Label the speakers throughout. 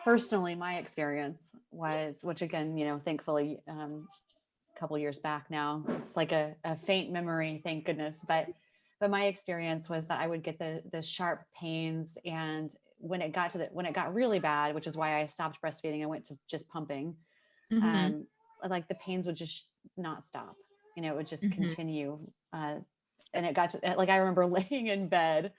Speaker 1: personally, my experience was, which again, thankfully, a couple years back now, it's like a faint memory, thank goodness. But my experience was that I would get the sharp pains. And when it got really bad, which is why I stopped breastfeeding, I went to just pumping.
Speaker 2: Mm-hmm.
Speaker 1: Um, like the pains would just not stop, it would just
Speaker 2: Mm-hmm.
Speaker 1: continue. And it got to, like, I remember laying in bed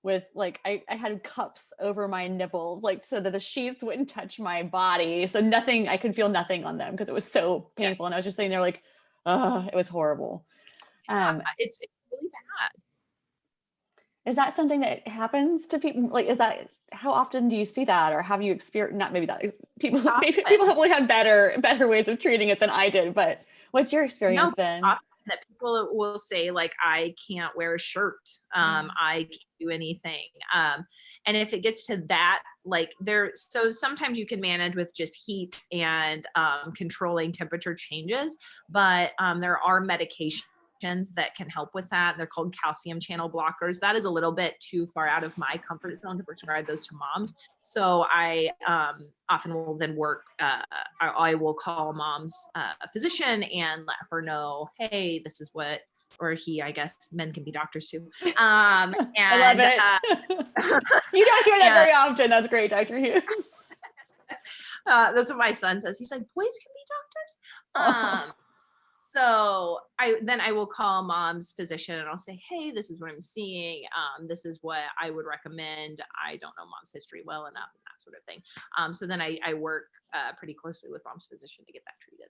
Speaker 1: with, like, I had cups over my nipples, like, so that the sheets wouldn't touch my body. So nothing, I could feel nothing on them because it was so
Speaker 2: Yeah.
Speaker 1: painful. And I was just sitting there like, it was horrible. Um,
Speaker 2: It's really bad.
Speaker 1: is that something that happens to people? Like, how often do you see that? Or have you experienced, not maybe that maybe people
Speaker 2: Often.
Speaker 1: probably had better ways of treating it than I did, but what's your
Speaker 2: No,
Speaker 1: experience been?
Speaker 2: often that people will say like, I can't wear a shirt.
Speaker 1: Yeah.
Speaker 2: I can't do anything. And if it gets to that, like so sometimes you can manage with just heat and controlling temperature changes, but there are medications that can help with that. They're called calcium channel blockers. That is a little bit too far out of my comfort zone to prescribe those to moms. So I often will then work, I will call mom's physician and let her know, hey, this is what, or he, I guess men can be doctors too.
Speaker 1: I love
Speaker 2: And,
Speaker 1: it. You don't hear that
Speaker 2: and
Speaker 1: very often. That's great, Dr. Hughes.
Speaker 2: that's what my son says. He's like, boys can be doctors.
Speaker 1: Oh,
Speaker 2: So I will call mom's physician and I'll say, hey, this is what I'm seeing. This is what I would recommend. I don't know mom's history well enough and that sort of thing. So then I work pretty closely with mom's physician to get that treated.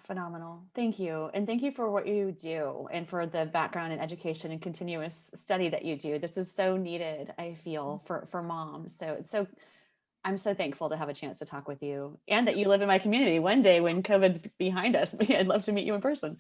Speaker 1: phenomenal. Thank you. And thank you for what you do and for the background and education and continuous study that you do. This is so needed, I feel, for moms. So I'm so thankful to have a chance to talk with you and that you live in my community. One day when COVID's behind us, I'd love to meet you in person.